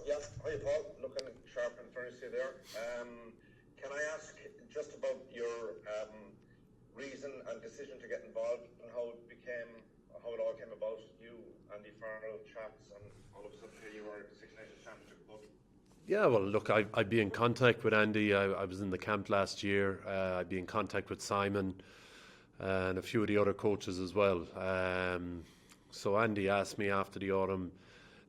Yeah, hi Paul, looking sharp and fancy there. Can I ask just about your reason and decision to get involved and how it all came about? You, Andy Farrell, chaps, and all of a sudden here you are at the Six Nations Championship club. Yeah, well, look, I'd be in contact with Andy. I was in the camp last year. I'd be in contact with Simon and a few of the other coaches as well. So Andy asked me after the Autumn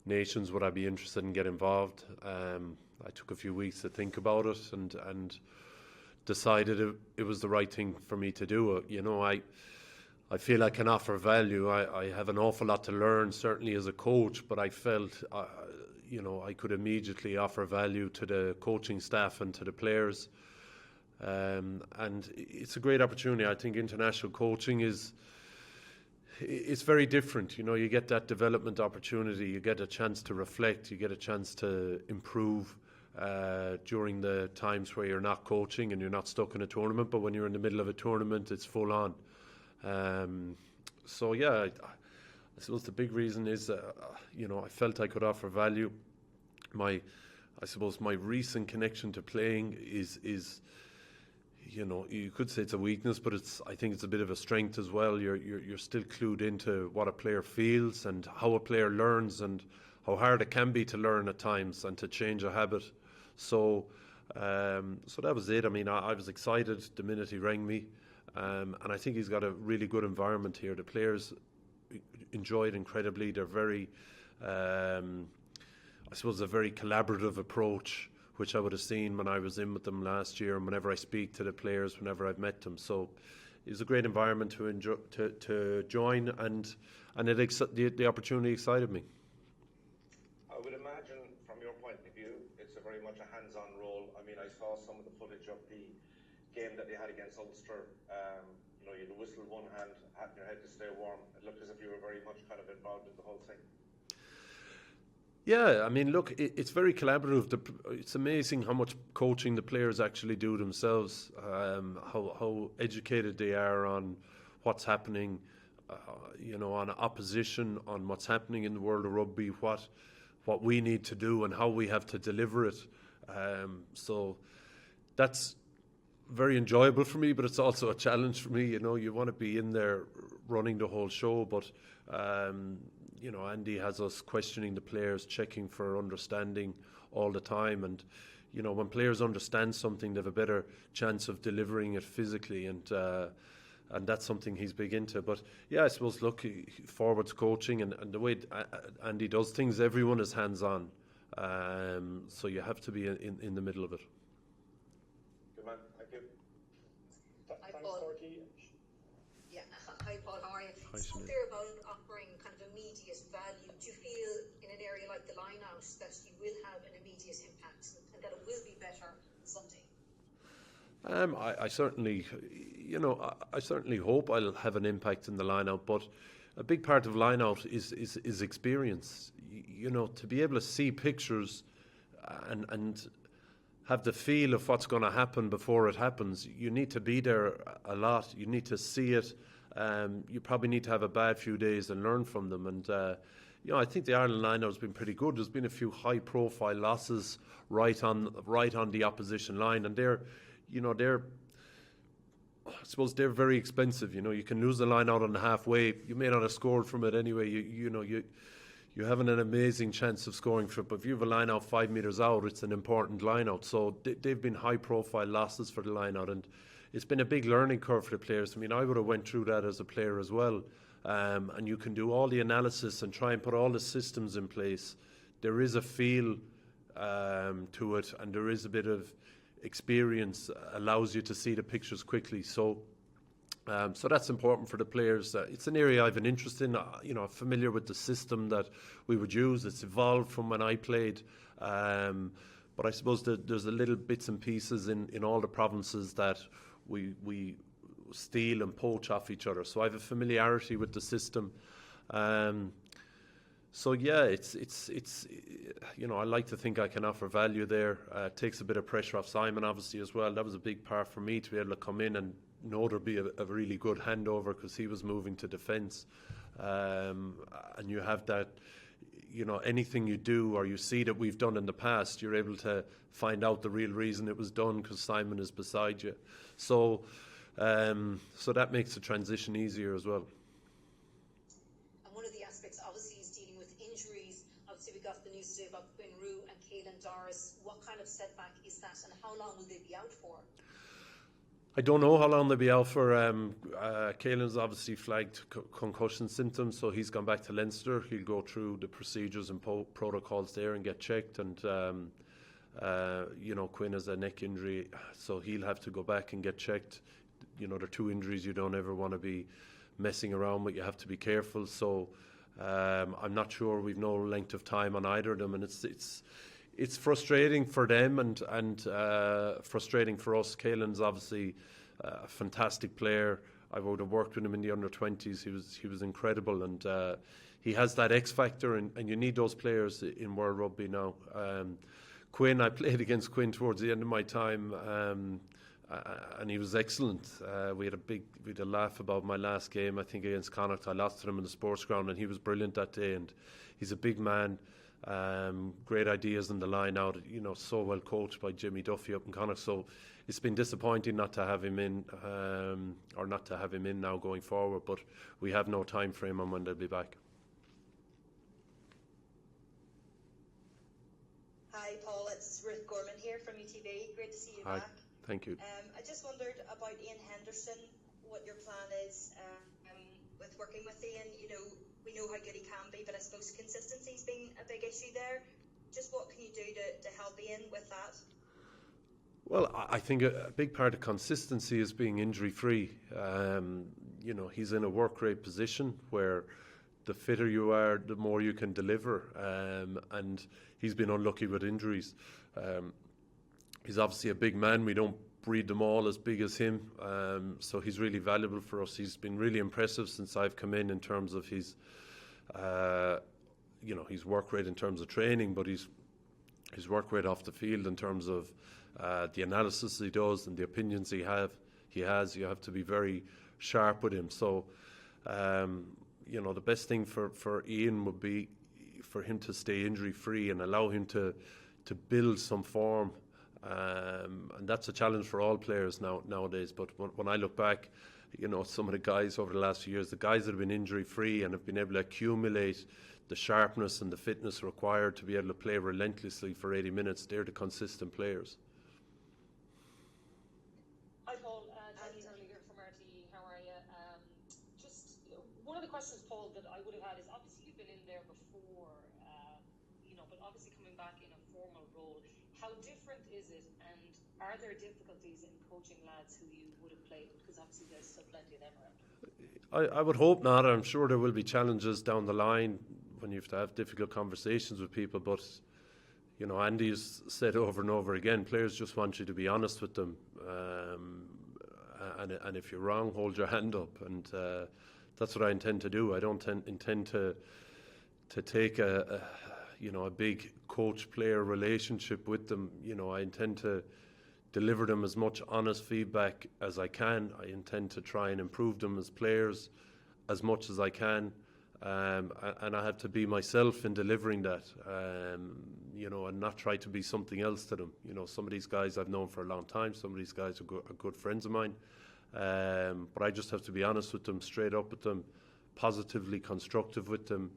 Nations would I be interested in getting involved. I took a few weeks to think about it and decided it was the right thing for me to do. I feel I can offer value. I have an awful lot to learn, certainly as a coach, but I felt I could immediately offer value to the coaching staff and to the players. And it's a great opportunity. I think international coaching it's very different. You get that development opportunity, you get a chance to reflect, you get a chance to improve during the times where you're not coaching and you're not stuck in a tournament, but when you're in the middle of a tournament, it's full on. I suppose the big reason is, I felt I could offer value. I suppose my recent connection to playing is you could say it's a weakness, but I think it's a bit of a strength as well. You're still clued into what a player feels and how a player learns and how hard it can be to learn at times and to change a habit. So that was it. I mean, I was excited the minute he rang me, and I think he's got a really good environment here. The players enjoy it incredibly. They're very, I suppose, a very collaborative approach, which I would have seen when I was in with them last year and whenever I speak to the players, whenever I've met them. So it was a great environment to enjoy, to join, and the opportunity excited me. I would imagine, from your point of view, it's a very much a hands-on role. I mean, I saw some of the footage of the game that they had against Ulster. You had to whistle one hand, had your head to stay warm. It looked as if you were very much kind of involved in the whole thing. Yeah, I mean, look, it's very collaborative. It's amazing how much coaching the players actually do themselves, how educated they are on what's happening, on opposition, on what's happening in the world of rugby, what we need to do and how we have to deliver it. So that's very enjoyable for me, but it's also a challenge for me. You want to be in there running the whole show, but Andy has us questioning the players, checking for understanding all the time, and when players understand something, they have a better chance of delivering it physically, and that's something he's big into. But yeah, I suppose, look, forwards coaching and the way Andy does things, everyone is hands-on, so you have to be in the middle of it. Good man, thank you. Hi, Paul. Yeah, hi Paul, how are you? Hi, you spoke there about offering kind of immediate value. Do you feel in an area like the Lineout that you will have an immediate impact and that it will be better someday? I certainly, I certainly hope I'll have an impact in the Lineout, but a big part of Lineout is experience. To be able to see pictures and have the feel of what's going to happen before it happens. You need to be there a lot. You need to see it. You probably need to have a bad few days and learn from them. And I think the Ireland Lineout has been pretty good. There's been a few high-profile losses right on the opposition line, and they're I suppose they're very expensive. You can lose the line out on the halfway. You may not have scored from it anyway. You haven't an amazing chance of scoring from it, but if you have a line out 5 metres out, it's an important line out. So they've been high-profile losses for the line out, and it's been a big learning curve for the players. I mean, I would have went through that as a player as well, and you can do all the analysis and try and put all the systems in place. There is a feel to it, and there is a bit of experience allows you to see the pictures quickly. So that's important for the players. It's an area I have an interest in. I'm familiar with the system that we would use. It's evolved from when I played. But I suppose that there's a little bits and pieces in all the provinces that we steal and poach off each other. So I have a familiarity with the system. So yeah, it's I like to think I can offer value there. It takes a bit of pressure off Simon, obviously, as well. That was a big part for me to be able to come in and know there'd be a really good handover because he was moving to defence. And you have that, anything you do or you see that we've done in the past, you're able to find out the real reason it was done because Simon is beside you. So that makes the transition easier as well. And one of the aspects obviously is dealing with injuries. Obviously we got the news today about Quinn Rue and Caelan Doris. What kind of setback is that and how long will they be out for? I don't know how long they'll be out for. Caelan's obviously flagged concussion symptoms, so he's gone back to Leinster. He'll go through the procedures and protocols there and get checked. And Quinn has a neck injury, so he'll have to go back and get checked. There are two injuries you don't ever want to be messing around with. You have to be careful. So I'm not sure. We've no length of time on either of them, and it's frustrating for them and frustrating for us. Caelan's obviously a fantastic player. I would have worked with him in the under-20s. He was incredible, and he has that X factor, and you need those players in World Rugby now. Quinn, I played against Quinn towards the end of my time, and he was excellent. We had a laugh about my last game, I think against Connacht. I lost to him in the sports ground, and he was brilliant that day. And he's a big man. Great ideas in the line out, so well coached by Jimmy Duffy up in Connacht. So it's been disappointing not to have him in, or not to have him in now going forward. But we have no time frame on when they'll be back. Hi, Paul. It's Ruth Gorman here from UTB. Great to see you Hi. back. Thank you. I just wondered about Ian Henderson. What your plan is with working with Ian? We know how good he can be, but I suppose consistency's been a big issue there. Just what can you do to help Ian with that? Well, I think a big part of consistency is being injury-free. He's in a work rate position where the fitter you are, the more you can deliver. And he's been unlucky with injuries. He's obviously a big man. We don't breed them all as big as him. So he's really valuable for us. He's been really impressive since I've come in terms of his work rate in terms of training, but his work rate off the field in terms of the analysis he does and the opinions he has. You have to be very sharp with him. So, the best thing for Ian would be for him to stay injury-free and allow him to build some form. And that's a challenge for all players nowadays. But when I look back, some of the guys over the last few years, the guys that have been injury-free and have been able to accumulate the sharpness and the fitness required to be able to play relentlessly for 80 minutes, they're the consistent players. Hi Paul, Jenny Hurley here from RTE. How are you? Just one of the questions, Paul, that I would have had is obviously you've been in there before, but obviously coming back in a formal role. How different is it, and are there difficulties in coaching lads who you would have played with? Because obviously there's still plenty of them around. I would hope not. I'm sure there will be challenges down the line when you have to have difficult conversations with people. But, Andy's said over and over again, players just want you to be honest with them. And if you're wrong, hold your hand up. And that's what I intend to do. I don't intend to take a big coach-player relationship with them. I intend to deliver them as much honest feedback as I can. I intend to try and improve them as players as much as I can. And I have to be myself in delivering that, and not try to be something else to them. Some of these guys I've known for a long time. Some of these guys are good friends of mine. But I just have to be honest with them, straight up with them, positively constructive with them,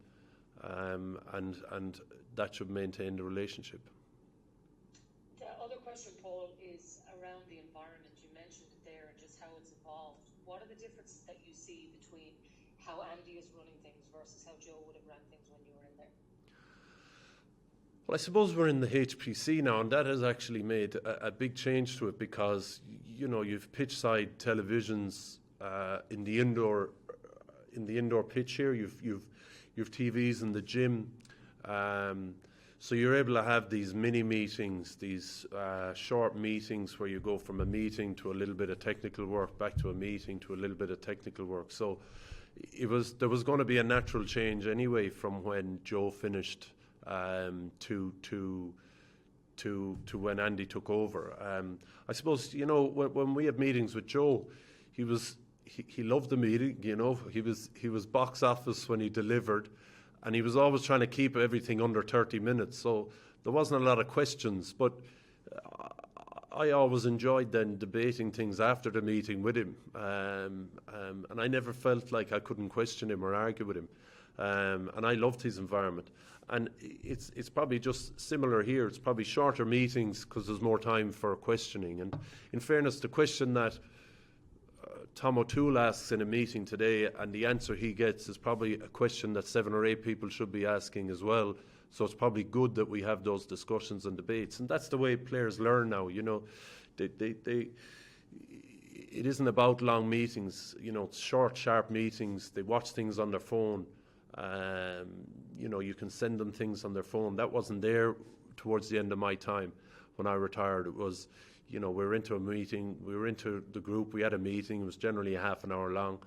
and that should maintain the relationship. The other question, Paul, is around the environment. You mentioned it there and just how it's evolved. What are the differences that you see between how Andy is running things versus how Joe would have run things when you were in there? Well, I suppose we're in the HPC now, and that has actually made a big change to it because you've pitch side televisions in the indoor pitch here. You've TVs in the gym, so you're able to have these mini meetings, these short meetings where you go from a meeting to a little bit of technical work, back to a meeting to a little bit of technical work. So there was going to be a natural change anyway from when Joe finished to when Andy took over. I suppose when we had meetings with Joe, he loved the meeting. He was box office when he delivered, and he was always trying to keep everything under 30 minutes, so there wasn't a lot of questions. But I always enjoyed then debating things after the meeting with him, and I never felt like I couldn't question him or argue with him, and I loved his environment. And it's probably just similar here. It's probably shorter meetings because there's more time for questioning. And in fairness, the question that Tom O'Toole asks in a meeting today, and the answer he gets is probably a question that 7 or 8 people should be asking as well. So it's probably good that we have those discussions and debates, and that's the way players learn now. You know, it isn't about long meetings. You know, it's short, sharp meetings. They watch things on their phone. You know, you can send them things on their phone. That wasn't there towards the end of my time when I retired. It was, you know, we were into a meeting, we were into the group, we had a meeting, it was generally a half an hour long,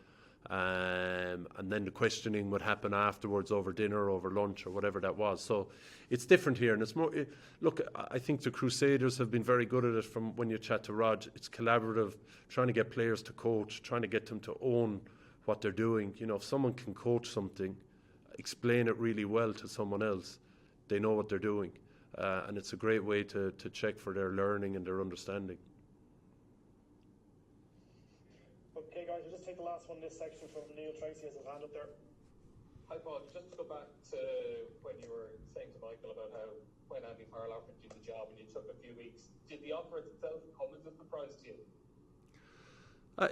and then the questioning would happen afterwards over dinner, over lunch, or whatever that was. So it's different here, and it's more, look, I think the Crusaders have been very good at it from when you chat to Rog. It's collaborative, trying to get players to coach, trying to get them to own what they're doing. You know, if someone can coach something, explain it really well to someone else, they know what they're doing. And it's a great way to check for their learning and their understanding. Okay, guys, we'll just take the last one in this section from Neil Tracy has his hand up there. Hi, Paul. Just to go back to when you were saying to Michael about how when Andy Farrell offered you the job and you took a few weeks, did the offer itself come as a surprise to you?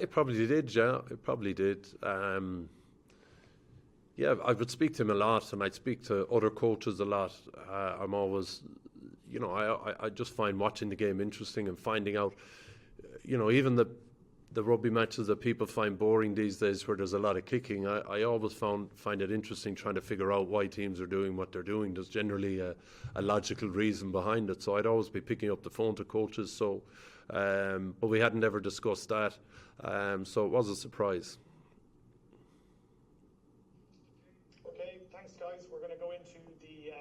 It probably did, yeah. It probably did. Yeah, I would speak to him a lot, and I'd speak to other coaches a lot. I'm always, you know, I just find watching the game interesting and finding out, you know, even the rugby matches that people find boring these days where there's a lot of kicking, I always find it interesting trying to figure out why teams are doing what they're doing. There's generally a logical reason behind it. So I'd always be picking up the phone to coaches. So, but we hadn't ever discussed that. So it was a surprise. Okay, thanks, guys. We're going to go into the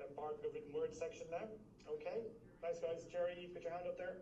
embargo written word section now. Okay, thanks, guys. Jerry, you put your hand up there.